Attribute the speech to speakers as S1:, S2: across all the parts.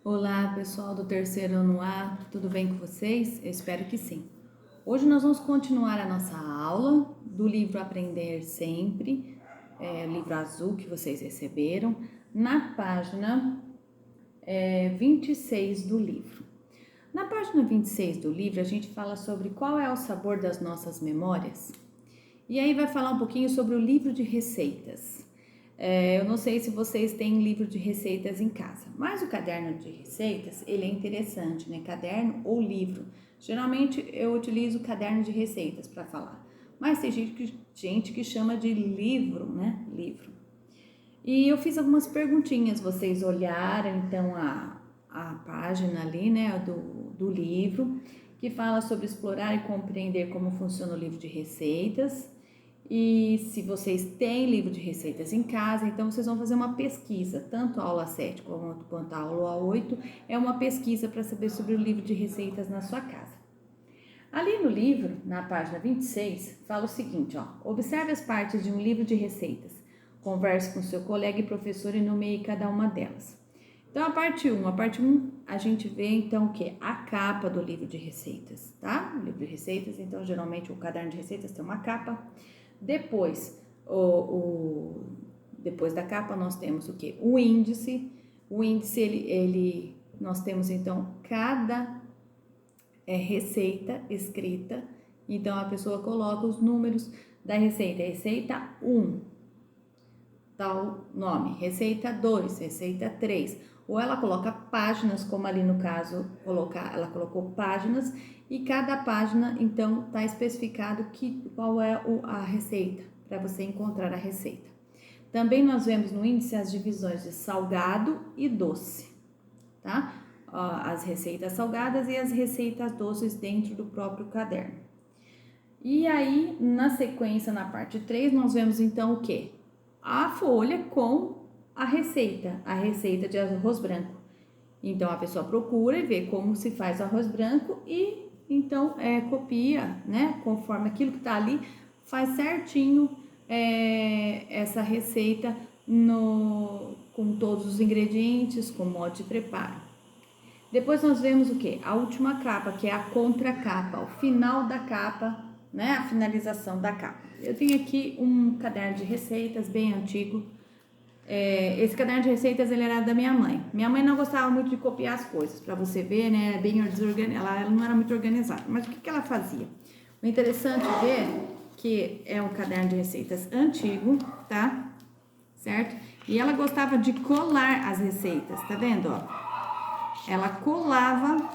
S1: Olá, pessoal do terceiro ano A, tudo bem com vocês? Eu espero que sim. Hoje nós vamos continuar a nossa aula do livro Aprender Sempre, livro azul que vocês receberam, na página 26 do livro. Na página 26 do livro, a gente fala sobre qual é o sabor das nossas memórias. E aí vai falar um pouquinho sobre o livro de receitas. Eu não sei se vocês têm livro de receitas em casa, mas o caderno de receitas, ele é interessante, né? Caderno ou livro. Geralmente eu utilizo o caderno de receitas para falar, mas tem gente que chama de livro, né? Livro. E eu fiz algumas perguntinhas, vocês olharam então a página ali, né, do livro, que fala sobre explorar e compreender como funciona o livro de receitas. E se vocês têm livro de receitas em casa, então vocês vão fazer uma pesquisa, tanto a aula 7 quanto a aula 8, é uma pesquisa para saber sobre o livro de receitas na sua casa. Ali no livro, na página 26, fala o seguinte, observe as partes de um livro de receitas, converse com seu colega e professor e nomeie cada uma delas. Então, a parte 1, a gente vê então o que? A capa do livro de receitas, tá? O livro de receitas, então geralmente o caderno de receitas tem uma capa. Depois, depois da capa nós temos o que? O índice. O índice, nós temos então cada receita escrita. Então a pessoa coloca os números da receita. Receita 1, tal nome. Receita 2, receita 3. Ou ela coloca páginas, como ali no caso, ela colocou páginas, e cada página, então, está especificado qual é a receita, para você encontrar a receita. Também nós vemos no índice as divisões de salgado e doce, tá? As receitas salgadas e as receitas doces dentro do próprio caderno. E aí, na sequência, na parte 3, nós vemos então o quê? A folha com a receita de arroz branco. Então, a pessoa procura e vê como se faz o arroz branco e então copia, né? Conforme aquilo que está ali, faz certinho essa receita com todos os ingredientes, com modo de preparo. Depois nós vemos o que? A última capa, que é a contracapa, o final da capa, né? A finalização da capa. Eu tenho aqui um caderno de receitas bem antigo. Esse caderno de receitas ele era da minha mãe. Minha mãe não gostava muito de copiar as coisas, para você ver, né? Bem desorganizada. Ela não era muito organizada. Mas o que ela fazia? O interessante de ver que é um caderno de receitas antigo, tá? Certo? E ela gostava de colar as receitas, tá vendo? Ela colava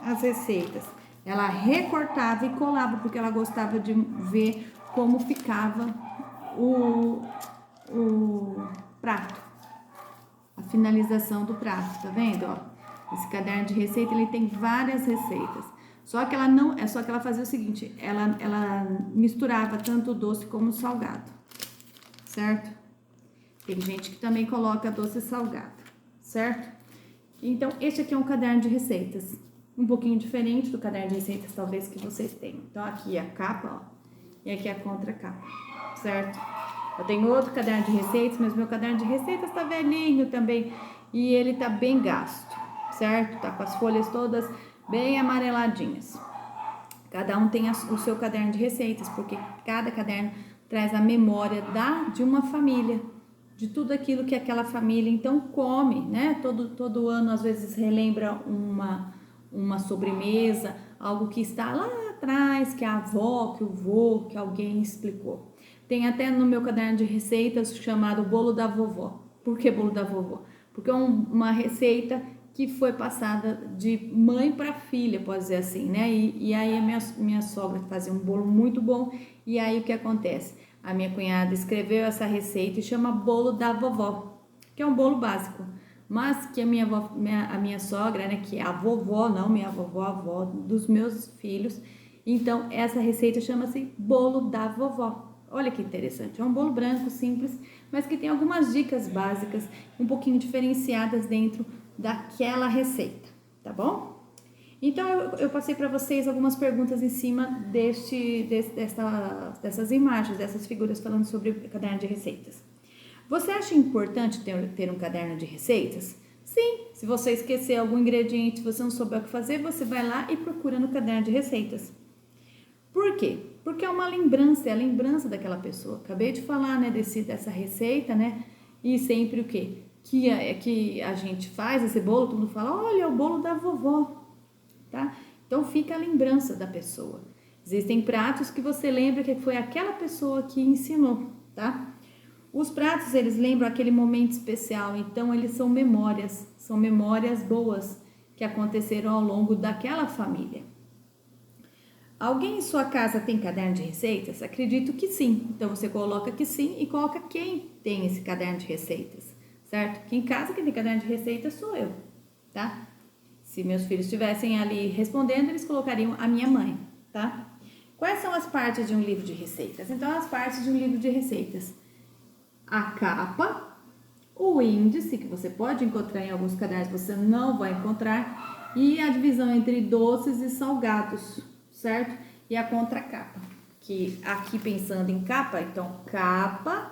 S1: as receitas. Ela recortava e colava, porque ela gostava de ver como ficava o prato, a finalização do prato, tá vendo? Esse caderno de receita, ele tem várias receitas. Só que ela fazia o seguinte, ela misturava tanto o doce como o salgado, certo? Tem gente que também coloca doce e salgado, certo? Então, este aqui é um caderno de receitas, um pouquinho diferente do caderno de receitas, talvez, que vocês tenham. Então, aqui é a capa, e aqui é a contracapa, certo? Eu tenho outro caderno de receitas, mas meu caderno de receitas tá velhinho também, e ele tá bem gasto, certo? Tá com as folhas todas bem amareladinhas. Cada um tem o seu caderno de receitas, porque cada caderno traz a memória de uma família, de tudo aquilo que aquela família então come, né? Todo ano às vezes relembra uma sobremesa, algo que está lá atrás, que a avó, que o vô, que alguém explicou. Tem até no meu caderno de receitas chamado bolo da vovó. Por que bolo da vovó? Porque é uma receita que foi passada de mãe para filha, pode dizer assim, né? E aí a minha sogra fazia um bolo muito bom, e aí o que acontece? A minha cunhada escreveu essa receita e chama bolo da vovó, que é um bolo básico, mas que a minha sogra, né, que é a vovó, não minha vovó, a avó dos meus filhos, então essa receita chama-se bolo da vovó. Olha que interessante, é um bolo branco simples, mas que tem algumas dicas básicas, um pouquinho diferenciadas dentro daquela receita, tá bom? Então, eu passei para vocês algumas perguntas em cima dessas imagens, dessas figuras falando sobre o caderno de receitas. Você acha importante ter um caderno de receitas? Sim, Se você esquecer algum ingrediente, se você não souber o que fazer, você vai lá e procura no caderno de receitas. Por quê? Porque é uma lembrança, é a lembrança daquela pessoa. Acabei de falar, né, dessa receita, né? E sempre o quê? Que a gente faz esse bolo, todo mundo fala, olha, é o bolo da vovó, tá? Então fica a lembrança da pessoa. Existem pratos que você lembra que foi aquela pessoa que ensinou, tá? Os pratos, eles lembram aquele momento especial, então eles são memórias boas que aconteceram ao longo daquela família. Alguém em sua casa tem caderno de receitas? Acredito que sim. Então você coloca que sim e coloca quem tem esse caderno de receitas, certo? Aqui em casa quem tem caderno de receitas sou eu, tá? Se meus filhos estivessem ali respondendo, eles colocariam a minha mãe, tá? Quais são as partes de um livro de receitas? Então, as partes de um livro de receitas: a capa, o índice, que você pode encontrar em alguns cadernos, você não vai encontrar, e a divisão entre doces e salgados, certo? E a contracapa, que aqui pensando em capa, então capa,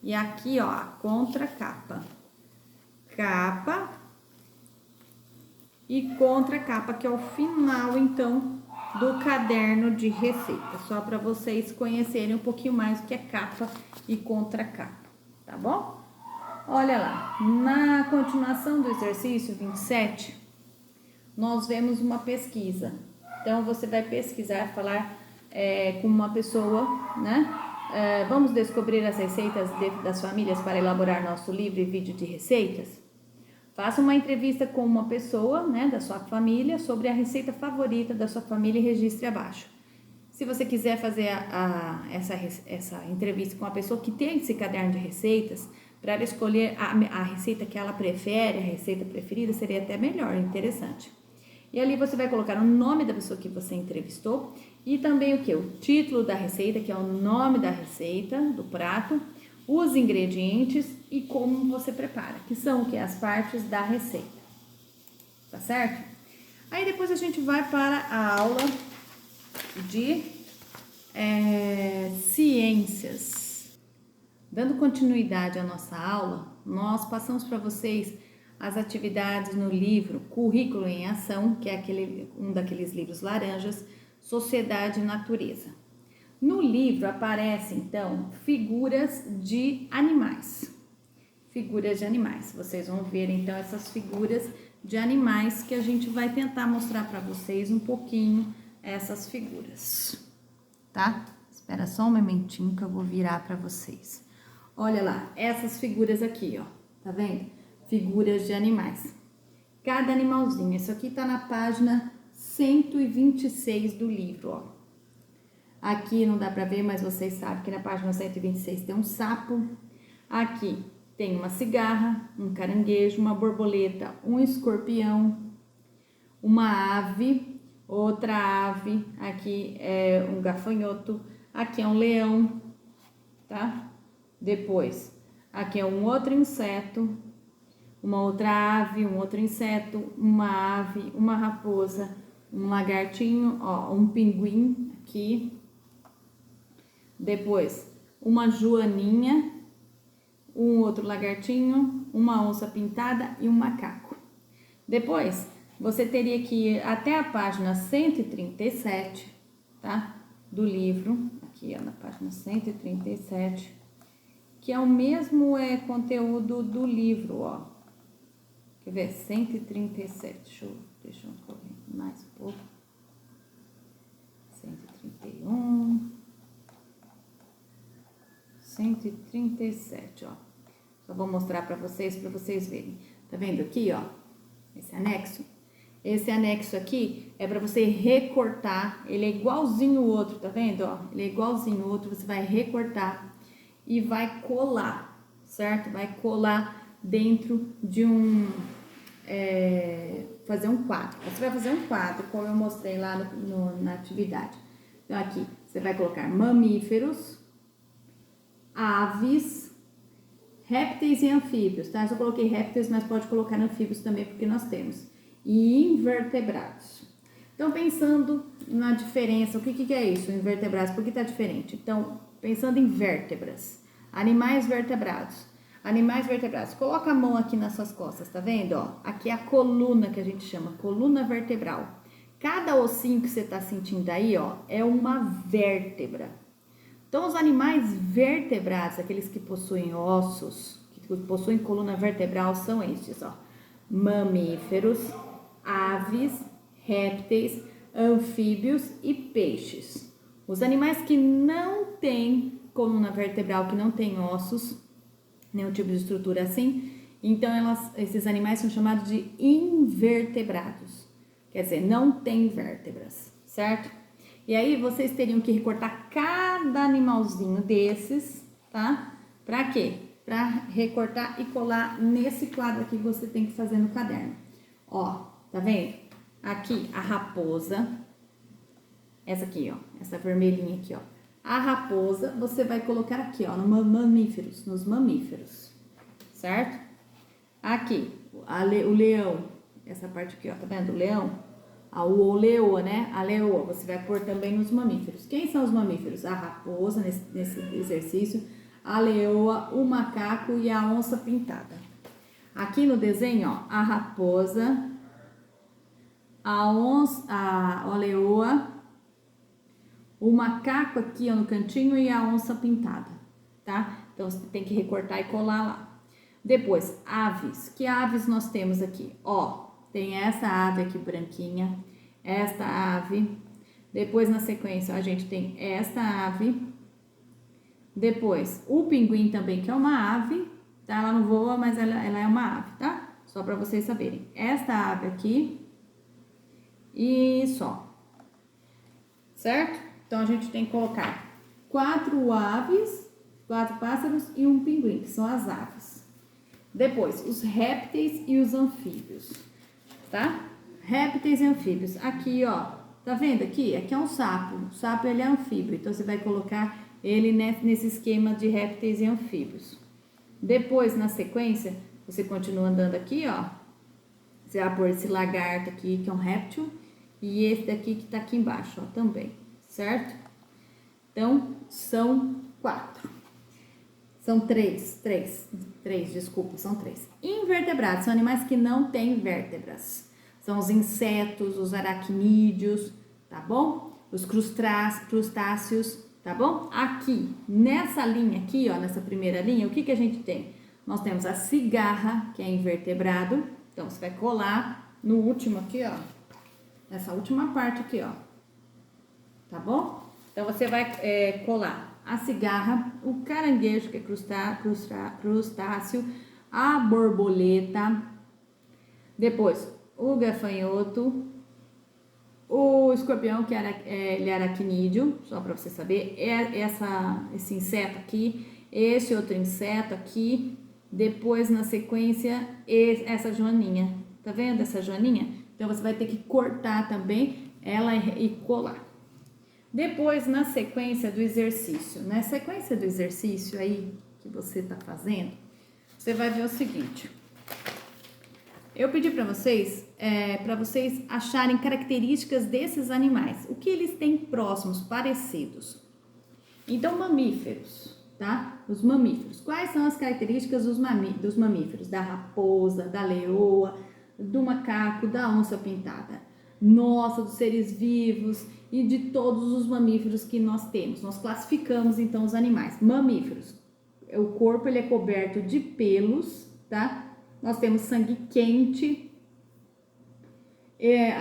S1: e aqui ó, a contracapa, capa e contracapa, que é o final então do caderno de receita, só para vocês conhecerem um pouquinho mais o que é capa e contracapa, tá bom? Olha lá, na continuação do exercício 27, nós vemos uma pesquisa. Então, você vai pesquisar, falar com uma pessoa, né? Vamos descobrir as receitas das famílias para elaborar nosso livro e vídeo de receitas? Faça uma entrevista com uma pessoa, né, da sua família sobre a receita favorita da sua família e registre abaixo. Se você quiser fazer essa entrevista com a pessoa que tem esse caderno de receitas, para ela escolher a receita que ela prefere, a receita preferida, seria até melhor, interessante. E ali você vai colocar o nome da pessoa que você entrevistou e também o que? O título da receita, que é o nome da receita, do prato, os ingredientes e como você prepara, que são o que? As partes da receita, tá certo? Aí depois a gente vai para a aula de ciências. Dando continuidade à nossa aula, nós passamos para vocês as atividades no livro Currículo em Ação, que é um daqueles livros laranjas, Sociedade e Natureza. No livro aparecem, então, figuras de animais. Figuras de animais. Vocês vão ver, então, essas figuras de animais que a gente vai tentar mostrar para vocês um pouquinho essas figuras, tá? Espera só um momentinho que eu vou virar para vocês. Olha lá, essas figuras aqui, ó, tá vendo? Figuras de animais. Cada animalzinho, isso aqui tá na página 126 do livro, ó. Aqui não dá para ver, mas vocês sabem que na página 126 tem um sapo. Aqui tem uma cigarra, um caranguejo, uma borboleta, um escorpião, uma ave, outra ave. Aqui é um gafanhoto, aqui é um leão, tá? Depois, aqui é um outro inseto, uma outra ave, um outro inseto, uma ave, uma raposa, um lagartinho, ó, um pinguim aqui. Depois, uma joaninha, um outro lagartinho, uma onça pintada e um macaco. Depois, você teria que ir até a página 137, tá? Do livro, aqui ó, na página 137, que é o mesmo conteúdo do livro, ó. Quer ver? 137, deixa eu correr mais um pouco. 131... 137, ó. Só vou mostrar para vocês verem. Tá vendo aqui, ó? Esse anexo. Esse anexo aqui é para você recortar. Ele é igualzinho o outro, tá vendo, ó? Ele é igualzinho o outro. Você vai recortar e vai colar, certo? Vai colar dentro de fazer um quadro. Você vai fazer um quadro, como eu mostrei lá na atividade. Então, aqui, você vai colocar mamíferos, aves, répteis e anfíbios, tá? Eu só coloquei répteis, mas pode colocar anfíbios também, porque nós temos. E invertebrados. Então, pensando na diferença, o que é isso, invertebrados? Por que tá diferente? Então, pensando em vértebras, animais vertebrados. Animais vertebrados. Coloca a mão aqui nas suas costas, tá vendo? Ó, aqui é a coluna que a gente chama, coluna vertebral. Cada ossinho que você tá sentindo aí, ó, é uma vértebra. Então, os animais vertebrados, aqueles que possuem ossos, que possuem coluna vertebral, são estes, ó. Mamíferos, aves, répteis, anfíbios e peixes. Os animais que não têm coluna vertebral, que não têm ossos, nenhum tipo de estrutura assim, então esses animais são chamados de invertebrados. Quer dizer, não tem vértebras, certo? E aí vocês teriam que recortar cada animalzinho desses, tá? Pra quê? Pra recortar e colar nesse quadro aqui que você tem que fazer no caderno. Ó, tá vendo? Aqui a raposa, essa aqui, ó, essa vermelhinha aqui, ó. A raposa, você vai colocar aqui, ó, nos mamíferos, certo? Aqui, o leão, essa parte aqui, ó, tá vendo? O leão, o leoa, né? A leoa, você vai pôr também nos mamíferos. Quem são os mamíferos? A raposa, nesse exercício, a leoa, o macaco e a onça pintada. Aqui no desenho, ó, a raposa, a onça, a leoa, o macaco aqui ó, no cantinho e a onça pintada, tá? Então, você tem que recortar e colar lá. Depois, aves. Que aves nós temos aqui? Ó, tem essa ave aqui branquinha, esta ave. Depois, na sequência, a gente tem esta ave. Depois, o pinguim também, que é uma ave, tá? Ela não voa, mas ela é uma ave, tá? Só para vocês saberem. Esta ave aqui e só, certo? Então, a gente tem que colocar 4 aves, 4 pássaros e um pinguim, que são as aves. Depois, os répteis e os anfíbios, tá? Répteis e anfíbios. Aqui, ó, tá vendo aqui? Aqui é um sapo. O sapo, ele é anfíbio, então você vai colocar ele nesse esquema de répteis e anfíbios. Depois, na sequência, você continua andando aqui, ó. Você vai pôr esse lagarto aqui, que é um réptil, e esse daqui que tá aqui embaixo, ó, também. Certo? Então, são 4. São 3, desculpa, são 3. Invertebrados são animais que não têm vértebras. São os insetos, os aracnídeos, tá bom? Os crustáceos, tá bom? Aqui, nessa linha aqui, ó, nessa primeira linha, o que a gente tem? Nós temos a cigarra, que é invertebrado. Então, você vai colar no último aqui, ó. Nessa última parte aqui, ó. Tá bom? Então, você vai colar a cigarra, o caranguejo, que é crustáceo, a borboleta, depois o gafanhoto, o escorpião, que ele é aracnídeo, só para você saber, esse inseto aqui, esse outro inseto aqui, depois, na sequência, essa joaninha. Tá vendo essa joaninha? Então, você vai ter que cortar também ela e colar. Depois, na sequência do exercício, aí que você tá fazendo, você vai ver o seguinte. Eu pedi para vocês acharem características desses animais. O que eles têm próximos, parecidos. Então, mamíferos, tá? Os mamíferos. Quais são as características dos mamíferos? Da raposa, da leoa, do macaco, da onça pintada. Nossa, dos seres vivos e de todos os mamíferos que nós temos. Nós classificamos, então, os animais. Mamíferos. O corpo, ele é coberto de pelos, tá? Nós temos sangue quente.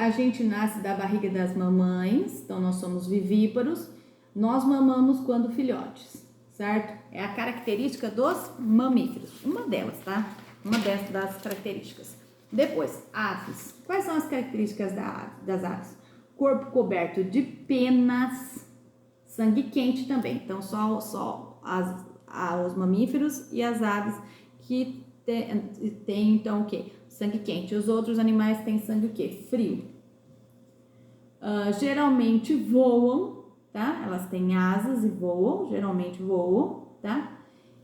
S1: A gente nasce da barriga das mamães, então nós somos vivíparos. Nós mamamos quando filhotes, certo? É a característica dos mamíferos. Uma delas, tá? Uma das características. Depois, aves. Quais são as características das aves? Corpo coberto de penas, sangue quente também. Então, só os mamíferos e as aves que tem então o que? Sangue quente. Os outros animais têm sangue o que? Frio. Geralmente voam, tá? Elas têm asas e voam, geralmente voam, tá?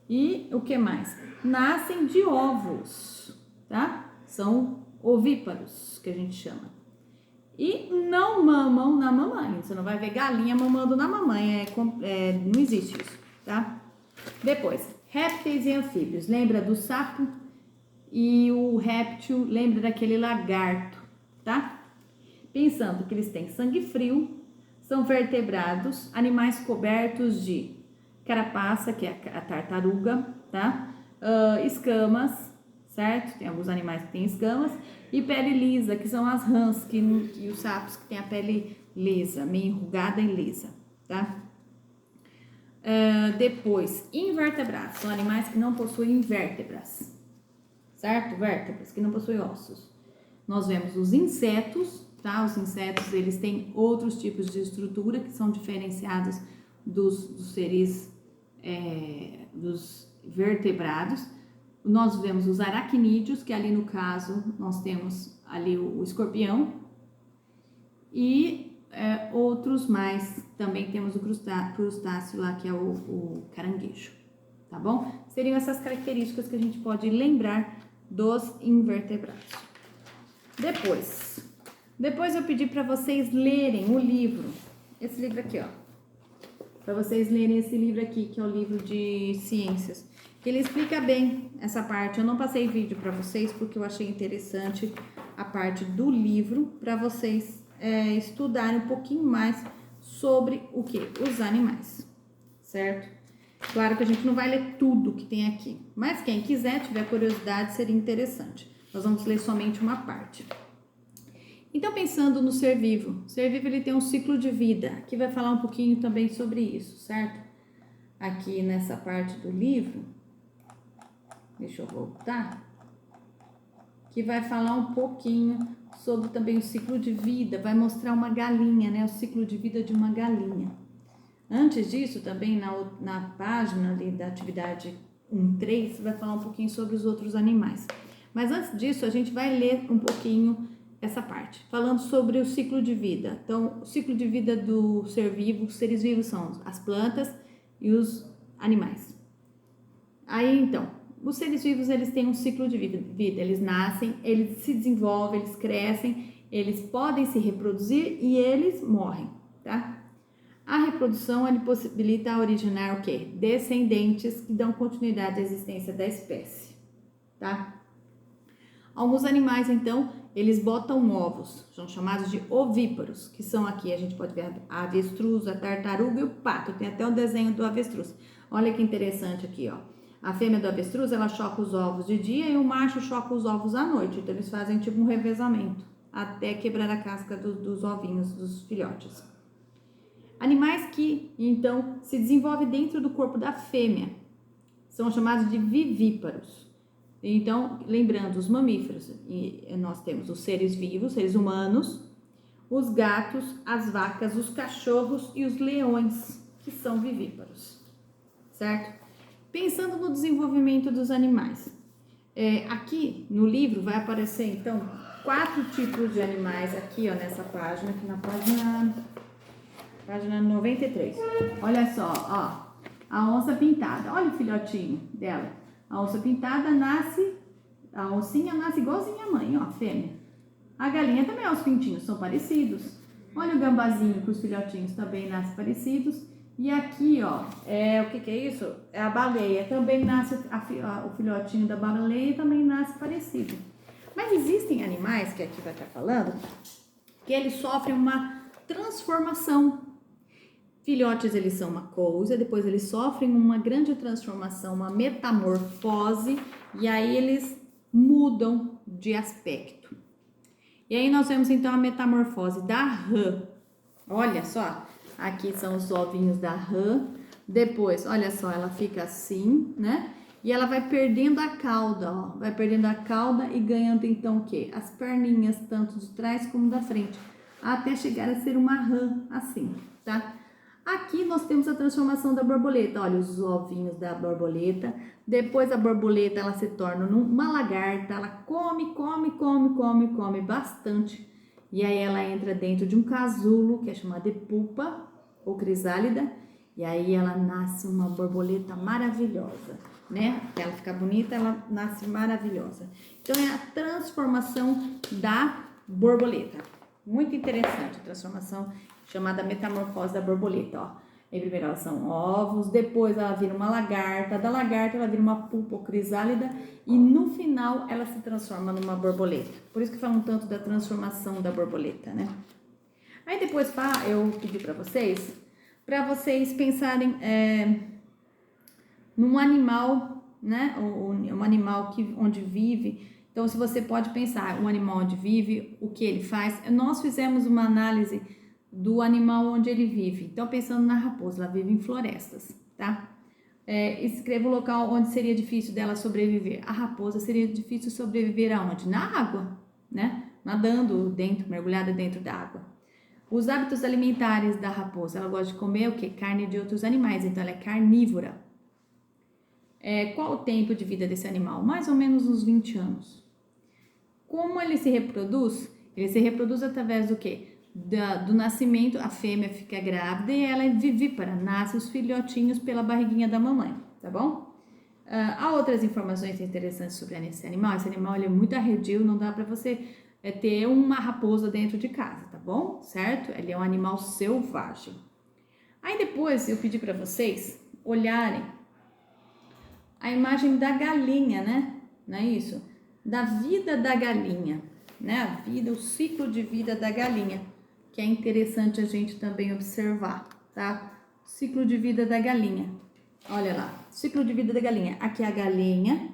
S1: E o que mais? Nascem de ovos, tá? São ovíparos, que a gente chama. E não mamam na mamãe. Você não vai ver galinha mamando na mamãe, não existe isso, tá? Depois, Répteis e anfíbios. Lembra do sapo? E o réptil lembra daquele lagarto, tá? Pensando que eles têm sangue frio, são vertebrados, animais cobertos de carapaça, que é a tartaruga, tá? Escamas, certo? Tem alguns animais que têm escamas. E pele lisa, que são as rãs e os sapos que têm a pele lisa, meio enrugada e lisa, tá? Depois, invertebrados, são animais que não possuem vértebras, certo? Vértebras, que não possuem ossos. Nós vemos os insetos, tá? Os insetos, eles têm outros tipos de estrutura que são diferenciados dos seres, dos vertebrados. Nós vemos os aracnídeos, que ali no caso, nós temos ali o escorpião. E outros mais, também temos o crustáceo lá, que é o caranguejo, tá bom? Seriam essas características que a gente pode lembrar dos invertebrados. Depois eu pedi para vocês lerem o livro, esse livro aqui, ó, para vocês lerem esse livro aqui, que é o livro de ciências, que ele explica bem essa parte. Eu não passei vídeo para vocês porque eu achei interessante a parte do livro para vocês estudarem um pouquinho mais sobre o que? Os animais, certo? Claro que a gente não vai ler tudo que tem aqui, mas quem quiser, tiver curiosidade, seria interessante. Nós vamos ler somente uma parte. Então, pensando no ser vivo, ele tem um ciclo de vida, aqui vai falar um pouquinho também sobre isso, certo? Aqui nessa parte do livro, deixa eu voltar, que vai falar um pouquinho sobre também o ciclo de vida, vai mostrar uma galinha, né? O ciclo de vida de uma galinha. Antes disso, também na página ali da atividade 1.3, vai falar um pouquinho sobre os outros animais. Mas antes disso, a gente vai ler um pouquinho essa parte, falando sobre o ciclo de vida. Então, o ciclo de vida do ser vivo, os seres vivos são as plantas e os animais. Aí, então, os seres vivos, eles têm um ciclo de vida, eles nascem, eles se desenvolvem, eles crescem, eles podem se reproduzir e eles morrem, tá? A reprodução, ele possibilita originar o quê? Descendentes que dão continuidade à existência da espécie, tá? Alguns animais, então, eles botam ovos, são chamados de ovíparos, que são aqui, a gente pode ver a avestruz, a tartaruga e o pato, tem até o desenho do avestruz. Olha que interessante aqui, ó. A fêmea do avestruz, ela choca os ovos de dia e o macho choca os ovos à noite. Então, eles fazem tipo um revezamento, até quebrar a casca dos ovinhos, dos filhotes. Animais que, então, se desenvolvem dentro do corpo da fêmea, são chamados de vivíparos. Então, lembrando, os mamíferos, e nós temos os seres vivos, seres humanos, os gatos, as vacas, os cachorros e os leões, que são vivíparos, certo? Pensando no desenvolvimento dos animais, aqui no livro vai aparecer, então, 4 tipos de animais aqui, ó, nessa página, aqui na página 93. Olha só, ó, a onça pintada, olha o filhotinho dela. A onça pintada nasce, a oncinha nasce igualzinha a mãe, ó, fêmea. A galinha também, os pintinhos são parecidos. Olha o gambazinho, que os filhotinhos também nascem parecidos. E aqui, ó, o que é isso? É a baleia, também nasce, o filhotinho da baleia também nasce parecido. Mas existem animais, que aqui vai estar falando, que eles sofrem uma transformação. Filhotes, eles são uma coisa, depois eles sofrem uma grande transformação, uma metamorfose, e aí eles mudam de aspecto. E aí nós vemos então a metamorfose da rã. Olha só, aqui são os ovinhos da rã. Depois, olha só, ela fica assim, né? E ela vai perdendo a cauda, ó. Vai perdendo a cauda e ganhando então o quê? As perninhas, tanto de trás como da frente, até chegar a ser uma rã assim, tá? Aqui nós temos a transformação da borboleta, olha os ovinhos da borboleta. Depois a borboleta, ela se torna uma lagarta, ela come bastante. E aí ela entra dentro de um casulo, que é chamado de pupa ou crisálida. E aí ela nasce uma borboleta maravilhosa, né? Ela fica bonita, ela nasce maravilhosa. Então é a transformação da borboleta. Muito interessante a transformação chamada metamorfose da borboleta, ó. Em primeiro elas são ovos, depois ela vira uma lagarta, da lagarta ela vira uma pupa ou crisálida e no final ela se transforma numa borboleta. Por isso que falam tanto da transformação da borboleta, né? Aí depois eu pedi para vocês pensarem num animal, né? Um animal onde vive. Então, se você pode pensar um animal onde vive, o que ele faz. Nós fizemos uma análise do animal onde ele vive. Então, pensando na raposa, ela vive em florestas, tá? Escreva o local onde seria difícil dela sobreviver. A raposa seria difícil sobreviver aonde? Na água, né? Nadando mergulhada dentro da água. Os hábitos alimentares da raposa, ela gosta de comer o quê? Carne de outros animais, então ela é carnívora. Qual o tempo de vida desse animal? Mais ou menos uns 20 anos. Como ele se reproduz? Ele se reproduz através do quê? Do nascimento, a fêmea fica grávida e ela é vivípara, nasce os filhotinhos pela barriguinha da mamãe, tá bom? Há outras informações interessantes sobre esse animal. Esse animal ele é muito arredio, não dá para você ter uma raposa dentro de casa, tá bom? Certo? Ele é um animal selvagem. Aí depois eu pedi para vocês olharem a imagem da galinha, né? Não é isso? Da vida da galinha, né? O ciclo de vida da galinha, que é interessante a gente também observar, tá? Ciclo de vida da galinha. Olha lá, ciclo de vida da galinha. Aqui é a galinha,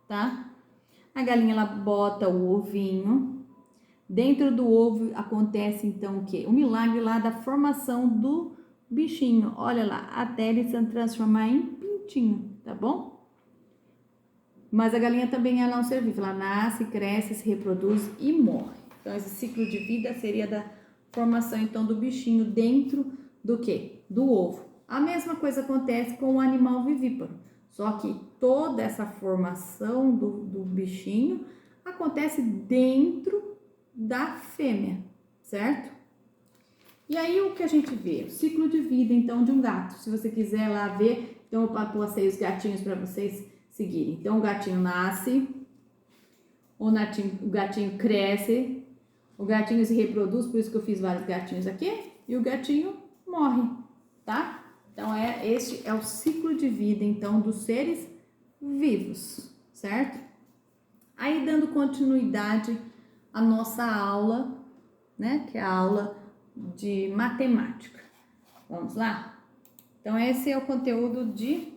S1: tá? A galinha, ela bota o ovinho. Dentro do ovo acontece, então, o quê? O milagre lá da formação do bichinho. Olha lá, até ele se transformar em pintinho, tá bom? Mas a galinha também ela é um ser vivo. Ela nasce, cresce, se reproduz e morre. Então, esse ciclo de vida seria da formação, então, do bichinho dentro do quê? Do ovo. A mesma coisa acontece com o animal vivíparo. Só que toda essa formação do bichinho acontece dentro da fêmea, certo? E aí o que a gente vê? O ciclo de vida, então, de um gato. Se você quiser lá ver, então eu passei os gatinhos para vocês seguirem. Então, o gatinho nasce, o gatinho cresce, o gatinho se reproduz, por isso que eu fiz vários gatinhos aqui, e o gatinho morre, tá? Então, este é o ciclo de vida, então, dos seres vivos, certo? Aí, dando continuidade à nossa aula, né, que é a aula de matemática. Vamos lá? Então, esse é o conteúdo de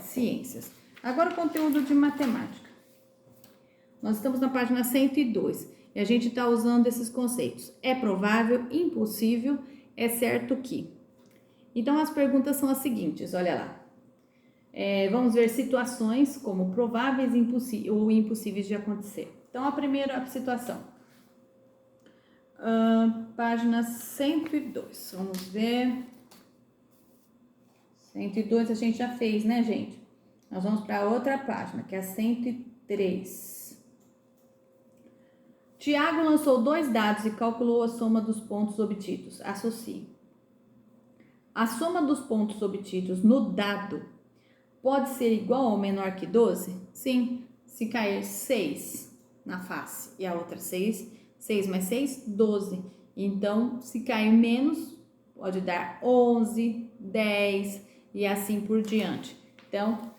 S1: ciências. Agora, o conteúdo de matemática. Nós estamos na página 102 e a gente está usando esses conceitos. É provável, impossível, é certo que. Então, as perguntas são as seguintes, olha lá. Vamos ver situações como prováveis ou impossíveis de acontecer. Então, a primeira situação. Página 102, vamos ver. 102 a gente já fez, né, gente? Nós vamos para outra página, que é a 103. Tiago lançou 2 dados e calculou a soma dos pontos obtidos. Associe. A soma dos pontos obtidos no dado pode ser igual ou menor que 12? Sim, se cair 6 na face e a outra 6, 6 mais 6, 12. Então, se cair menos, pode dar 11, 10 e assim por diante. Então,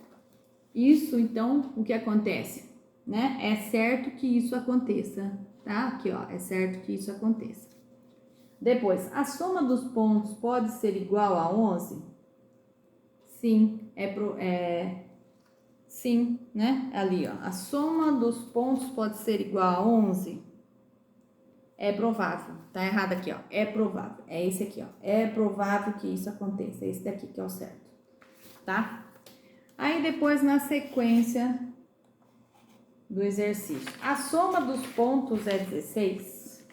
S1: o que acontece, né? É certo que isso aconteça, tá? Aqui, ó, é certo que isso aconteça. Depois, a soma dos pontos pode ser igual a 11? Sim, sim, né? Ali, ó, a soma dos pontos pode ser igual a 11? É provável, tá errado aqui, ó, é provável, é esse aqui, ó, é provável que isso aconteça, esse daqui que é o certo, tá? Aí depois, na sequência do exercício, a soma dos pontos é 16?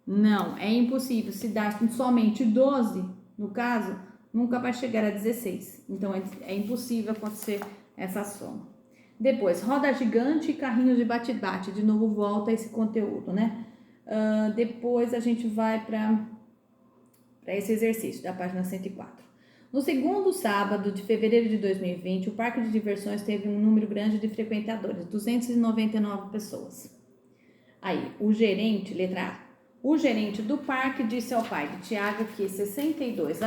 S1: Não, é impossível, se dá somente 12, no caso, nunca vai chegar a 16, então é impossível acontecer essa soma. Depois, roda gigante e carrinhos de bate-bate. De novo, volta esse conteúdo, né? Depois a gente vai para esse exercício da página 104. No segundo sábado de fevereiro de 2020, o parque de diversões teve um número grande de frequentadores, 299 pessoas. Aí, o gerente, letra A, O gerente do parque disse ao pai de Tiago que 62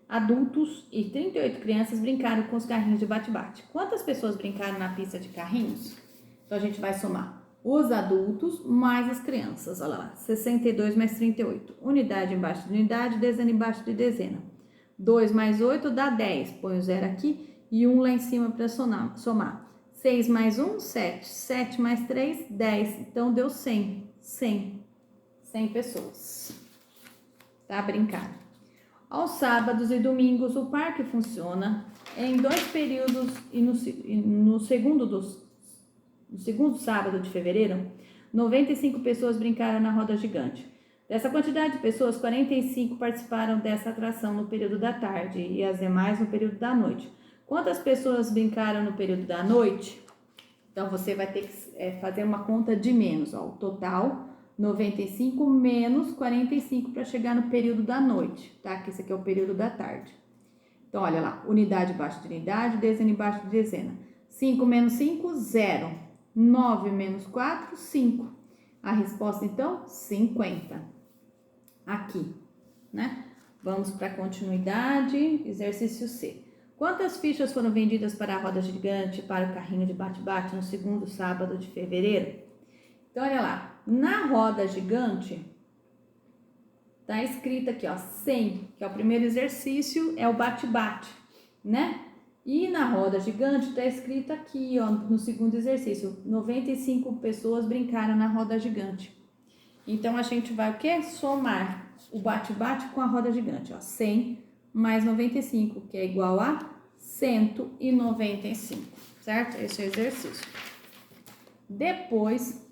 S1: adultos e 38 crianças brincaram com os carrinhos de bate-bate. Quantas pessoas brincaram na pista de carrinhos? Então a gente vai somar os adultos mais as crianças. Olha lá, 62 mais 38. Unidade embaixo de unidade, dezena embaixo de dezena. 2 mais 8 dá 10. Põe o 0 aqui e 1 lá em cima para somar. 6 mais 1, 7. 7 mais 3, 10. Então deu 100. 100 pessoas. Tá? Brincar. Aos sábados e domingos, o parque funciona em 2 períodos e no segundo sábado de fevereiro, 95 pessoas brincaram na roda gigante. Dessa quantidade de pessoas, 45 participaram dessa atração no período da tarde e as demais no período da noite. Quantas pessoas brincaram no período da noite? Então, você vai ter que fazer uma conta de menos. Ó, o total, 95 menos 45 para chegar no período da noite, tá? Que esse aqui é o período da tarde. Então, olha lá, unidade embaixo de unidade, dezena embaixo de dezena. 5 menos 5, 0. 9 menos 4, 5. A resposta, então, 50. Aqui, né? Vamos para a continuidade, exercício C. Quantas fichas foram vendidas para a roda gigante e para o carrinho de bate-bate no segundo sábado de fevereiro? Então, olha lá, na roda gigante, tá escrito aqui, ó, 100, que é o primeiro exercício, é o bate-bate, né? E na roda gigante tá escrito aqui, ó, no segundo exercício, 95 pessoas brincaram na roda gigante. Então, a gente vai o quê? Somar o bate-bate com a roda gigante, ó, 100 mais 95, que é igual a 195, certo? Esse é o exercício. Depois,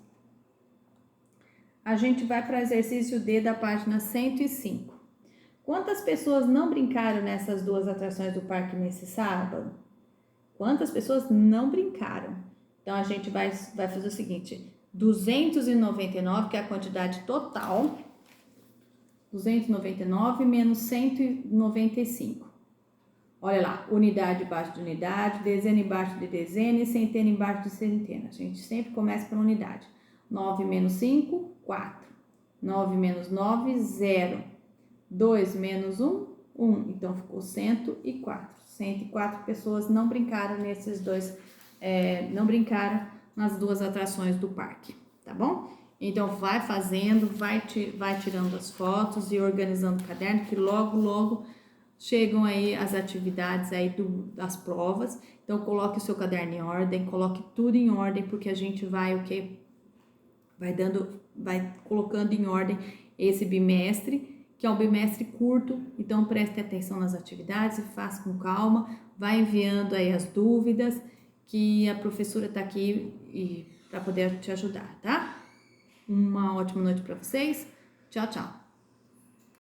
S1: a gente vai para o exercício D da página 105. Quantas pessoas não brincaram nessas 2 atrações do parque nesse sábado? Quantas pessoas não brincaram? Então, a gente vai fazer o seguinte, 299, que é a quantidade total, 299 menos 195. Olha lá, unidade embaixo de unidade, dezena embaixo de dezena e centena embaixo de centena. A gente sempre começa pela unidade. 9 menos 5, 4. 9 menos 9, 0. 2 menos 1, 1. Então, ficou 104. 104 pessoas não brincaram não brincaram nas 2 atrações do parque, tá bom? Então, vai fazendo, vai tirando as fotos e organizando o caderno, que logo chegam aí as atividades aí das provas. Então, coloque o seu caderno em ordem, coloque tudo em ordem, porque a gente vai, vai colocando em ordem esse bimestre, que é um bimestre curto. Então, preste atenção nas atividades e faça com calma, vai enviando aí as dúvidas, que a professora tá aqui para poder te ajudar, tá? Uma ótima noite para vocês. Tchau, tchau.